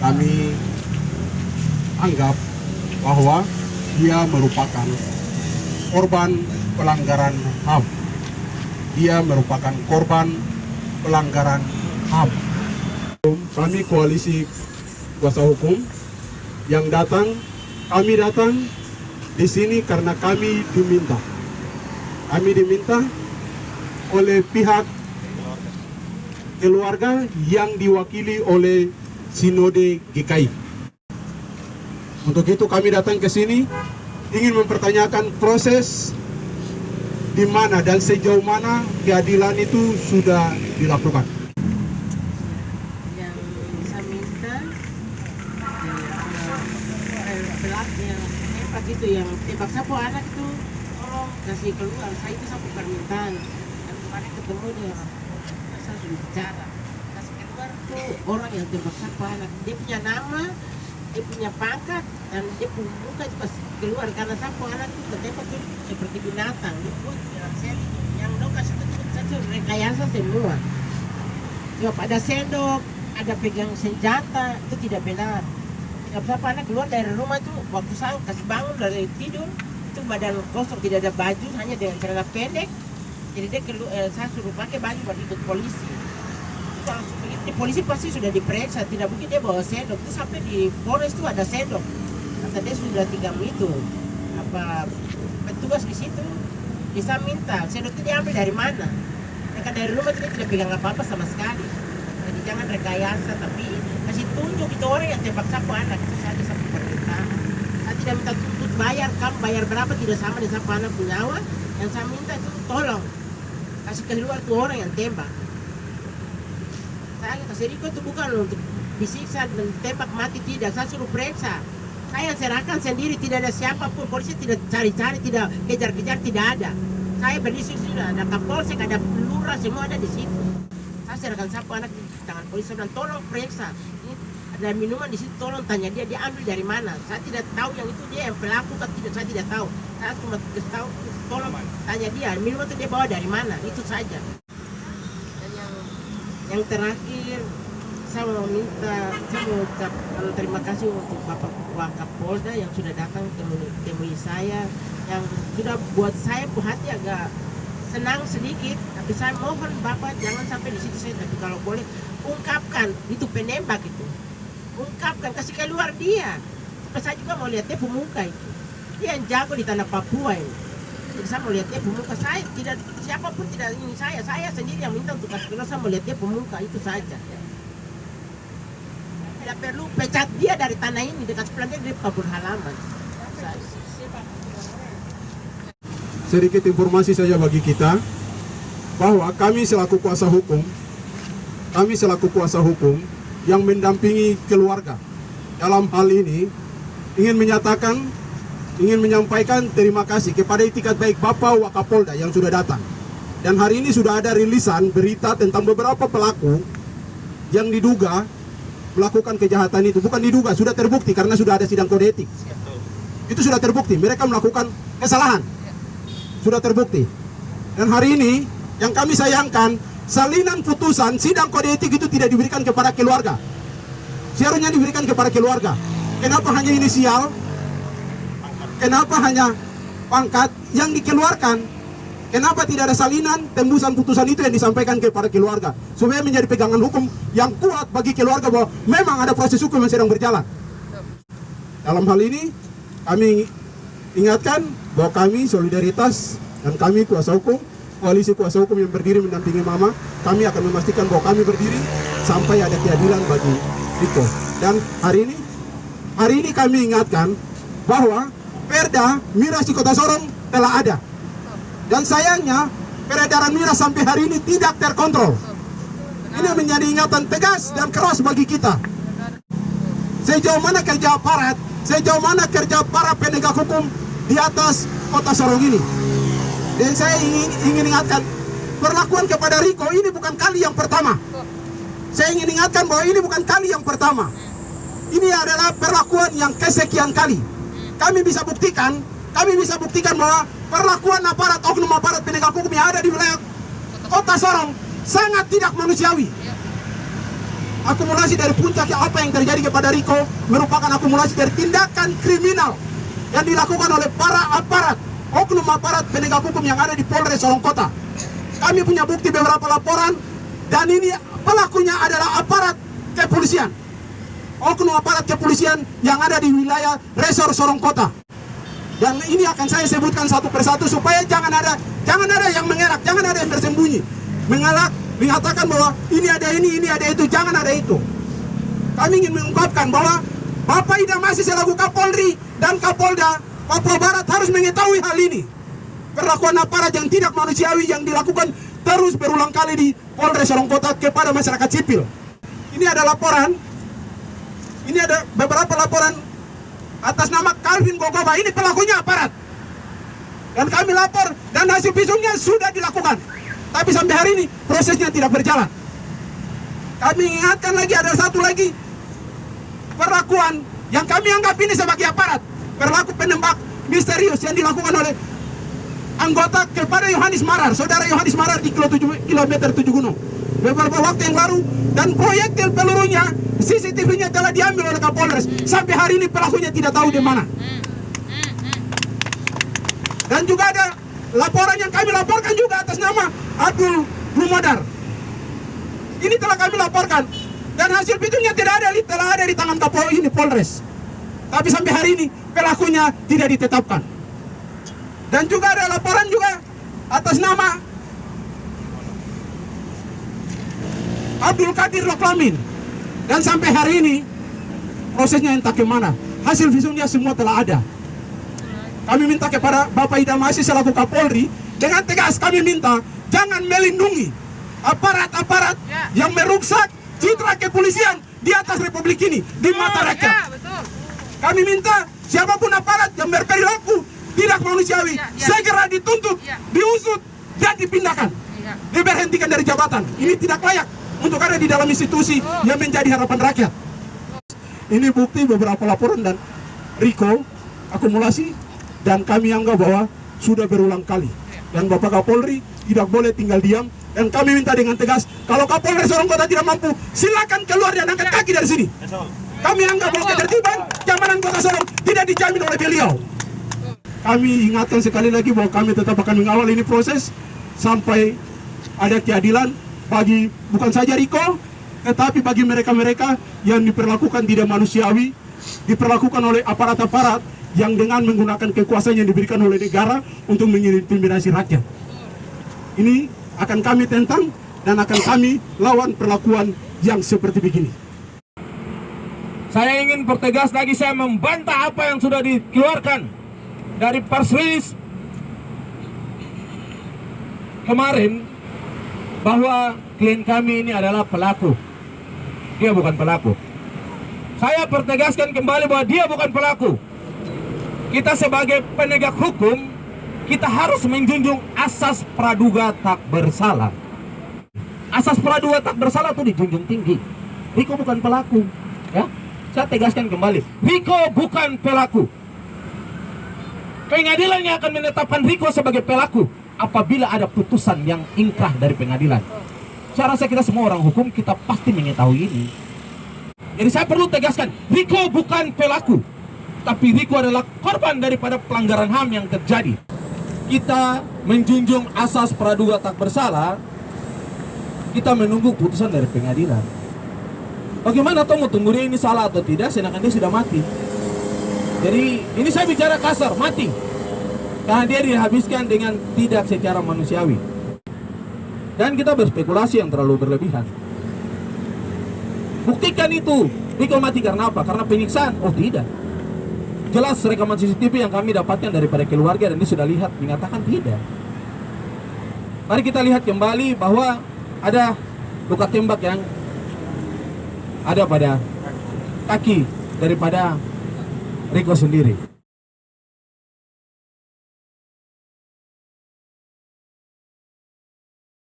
kami anggap bahwa dia merupakan korban pelanggaran HAM. Dia merupakan korban pelanggaran HAM. Kami koalisi kuasa hukum yang datang, kami datang di sini karena kami diminta. Kami diminta oleh pihak keluarga yang diwakili oleh Sinode GKI. Untuk itu kami datang ke sini ingin mempertanyakan proses di mana dan sejauh mana keadilan itu sudah dilakukan. Yang saya minta pelaku yang tembak itu, yang tembak sapu anak itu, tolong kasih keluar. Saya itu sapu permintaan. Dan kemarin ketemu dia, saya sudah bicara. Kasih keluar tuh orang yang tembak sapu anak. Dia punya nama, dia punya pangkat, dan dia punya muka itu kasih keluar. Karena sapu anak itu ketembak tuh seperti binatang. Dia pun yang dong kasih itu rekayasa semua. Coba ada sendok, ada pegang senjata, itu tidak benar. Tidak apa anak keluar dari rumah itu, waktu saya kasih bangun dari tidur, itu badan kosong, tidak ada baju, hanya dengan celana pendek. Jadi dia saya suruh pakai baju buat ikut polisi. Itu langsung begitu, polisi pasti sudah diperiksa, tidak mungkin dia bawa sendok. Itu sampai di Polres itu ada sendok. Kata dia sudah 3 itu, petugas di situ bisa minta, sendok itu diambil dari mana? Dari rumah kita tidak pegang apa-apa sama sekali. Jadi jangan rekayasa, tapi kasih tunjuk itu orang yang tembak sapu anak. Itu saja sapu permintaan. Saya tidak minta tuntut bayar, kamu bayar berapa tidak sama dengan sapu anak punya nyawa. Yang saya minta itu tolong kasih keluar tuh orang yang tembak. Saya kasih Riko itu bukan untuk disiksa dan tembak mati, tidak. Saya suruh periksa. Saya serahkan sendiri, tidak ada siapapun. Polisi tidak cari-cari, tidak kejar-kejar, tidak ada. Saya berdiri sudah ada Kapolsek, ada lurah, semua ada di situ. Saya serahkan sapu anak di tangan polisi dan tolong periksa. Ini ada minuman di situ, tolong tanya dia ambil dari mana. Saya tidak tahu yang itu dia yang pelaku kan, tidak, saya tidak tahu. Saya cuma tahu, tolong tanya dia minuman itu dia bawa dari mana, itu saja. Dan yang terakhir, saya mau ucapkan terima kasih untuk Bapak Wakapolda yang sudah datang temui saya, yang sudah buat saya hati agak senang sedikit. Tapi saya mohon Bapak jangan sampai di situ saja, tapi kalau boleh ungkapkan itu penembak itu, ungkapkan, kasih keluar dia. Supaya saya juga mau lihat dia pemuka itu, dia yang jago di tanah Papua ini. Jadi saya mau lihat dia pemuka, saya tidak, siapapun tidak ingin saya sendiri yang minta untuk kasih keluar. Saya mau lihat dia pemuka, itu saja. Tidak perlu pecat dia dari tanah ini, dekat pelannya di kampung halaman. Sedikit informasi saja bagi kita bahwa kami selaku kuasa hukum yang mendampingi keluarga dalam hal ini ingin menyampaikan terima kasih kepada itikat baik Bapak Wakapolda yang sudah datang. Dan hari ini sudah ada rilisan berita tentang beberapa pelaku yang diduga melakukan kejahatan itu. Bukan diduga, sudah terbukti karena sudah ada sidang kode etik. Itu sudah terbukti, mereka melakukan kesalahan. Sudah terbukti. Dan hari ini yang kami sayangkan, salinan putusan sidang kode etik itu tidak diberikan kepada keluarga. Seharusnya diberikan kepada keluarga. Kenapa hanya inisial? Kenapa hanya pangkat yang dikeluarkan? Kenapa tidak ada salinan tembusan putusan itu yang disampaikan kepada keluarga? Supaya menjadi pegangan hukum yang kuat bagi keluarga bahwa memang ada proses hukum yang sedang berjalan. Dalam hal ini, kami ingatkan bahwa kami solidaritas dan kami kuasa hukum, koalisi kuasa hukum yang berdiri mendampingi Mama, kami akan memastikan bahwa kami berdiri sampai ada keadilan bagi Riko. Dan hari ini kami ingatkan bahwa Perda miras di Kota Sorong telah ada. Dan sayangnya peredaran miras sampai hari ini tidak terkontrol. Ini menjadi ingatan tegas dan keras bagi kita. Sejauh mana kerja aparat, sejauh mana kerja para penegak hukum di atas Kota Sorong ini. Dan saya ingin ingatkan, perlakuan kepada Riko ini bukan kali yang pertama. Saya ingin ingatkan bahwa ini bukan kali yang pertama. Ini adalah perlakuan yang kesekian kali. Kami bisa buktikan bahwa perlakuan aparat, oknum aparat penegak hukum yang ada di wilayah Kota Sorong sangat tidak manusiawi. akumulasi dari puncak yang apa yang terjadi kepada Riko merupakan akumulasi dari tindakan kriminal yang dilakukan oleh para aparat, oknum aparat penegak hukum yang ada di Polres Sorong Kota. Kami punya bukti beberapa laporan, dan ini pelakunya adalah aparat kepolisian, oknum aparat kepolisian yang ada di wilayah Resor Sorong Kota. Dan ini akan saya sebutkan satu persatu supaya jangan ada yang mengelak, jangan ada yang bersembunyi, mengelak, mengatakan bahwa ini ada itu, jangan ada itu. Kami ingin mengungkapkan bahwa Bapak Idam Aziz selaku Kapolri dan Kapolda Papua Barat harus mengetahui hal ini. Perlakuan aparat yang tidak manusiawi yang dilakukan terus berulang kali di Polres Sorong Kota kepada masyarakat sipil. Ini ada laporan, ini ada beberapa laporan atas nama Calvin Gogoba, ini pelakunya aparat. Dan kami lapor dan hasil visumnya sudah dilakukan. Tapi sampai hari ini prosesnya tidak berjalan. Kami ingatkan lagi, ada satu lagi perlakuan yang kami anggap ini sebagai aparat. Perlaku penembak misterius yang dilakukan oleh anggota kepada Yohanis Marar, saudara Yohanis Marar di kilometer 7 Gunung. Beberapa waktu yang lalu, dan proyektil pelurunya, CCTV-nya telah diambil oleh Kapolres. Sampai hari ini pelakunya tidak tahu di mana. Dan juga ada laporan yang kami laporkan juga atas nama Abdul Lumadar. Ini telah kami laporkan, dan hasil visumnya telah ada di tangan Kapolres ini Polres. Tapi sampai hari ini pelakunya tidak ditetapkan. Dan juga ada laporan juga atas nama Abdul Qadir Loklamin. Dan sampai hari ini prosesnya entah kemana. Hasil visumnya semua telah ada. Kami minta kepada Bapak Idam Aziz selaku Kapolri, dengan tegas kami minta jangan melindungi aparat-aparat yang merusak citra kepolisian di atas Republik ini, di mata rakyat. Kami minta siapapun aparat yang berperilaku tidak manusiawi segera dituntut, diusut, dan dipindahkan, diberhentikan dari jabatan. Ini tidak layak untuk ada di dalam institusi yang menjadi harapan rakyat. Ini bukti beberapa laporan dan Riko akumulasi, dan kami anggap bahwa sudah berulang kali. Dan Bapak Kapolri tidak boleh tinggal diam, dan kami minta dengan tegas, kalau Kapolres Sorong Kota tidak mampu, silakan keluar dan angkat kaki dari sini. Kami anggap bahwa ketertiban keamanan Kota Sorong tidak dijamin oleh beliau. Kami ingatkan sekali lagi bahwa kami tetap akan mengawal ini proses sampai ada keadilan bagi bukan saja Riko, tetapi bagi mereka-mereka yang diperlakukan tidak manusiawi, diperlakukan oleh aparat-aparat yang dengan menggunakan kekuasaan yang diberikan oleh negara untuk mengintimidasi rakyat. Ini akan kami tentang dan akan kami lawan perlakuan yang seperti begini. Saya ingin pertegas lagi, saya membantah apa yang sudah dikeluarkan dari press release kemarin bahwa klien kami ini adalah pelaku. Dia bukan pelaku. Saya pertegaskan kembali bahwa dia bukan pelaku. Kita sebagai penegak hukum, kita harus menjunjung asas praduga tak bersalah. Asas praduga tak bersalah itu dijunjung tinggi. Riko bukan pelaku, ya. Saya tegaskan kembali, Riko bukan pelaku. Pengadilan yang akan menetapkan Riko sebagai pelaku apabila ada putusan yang ingkrah dari pengadilan. Saya rasa kita semua orang hukum, kita pasti mengetahui ini. Jadi saya perlu tegaskan, Riko bukan pelaku, tapi Riko adalah korban daripada pelanggaran HAM yang terjadi. Kita menjunjung asas praduga tak bersalah, kita menunggu putusan dari pengadilan. Bagaimana toh mau tunggu dia ini salah atau tidak, sedangkan dia sudah mati. Jadi ini saya bicara kasar, mati. Karena dia dihabiskan dengan tidak secara manusiawi. Dan kita berspekulasi yang terlalu berlebihan. Buktikan itu, Riko mati karena apa? Karena penyiksaan? Oh tidak. Jelas rekaman CCTV yang kami dapatkan daripada keluarga dan dia sudah lihat, mengatakan tidak. Mari kita lihat kembali bahwa ada luka tembak yang ada pada kaki daripada Riko sendiri.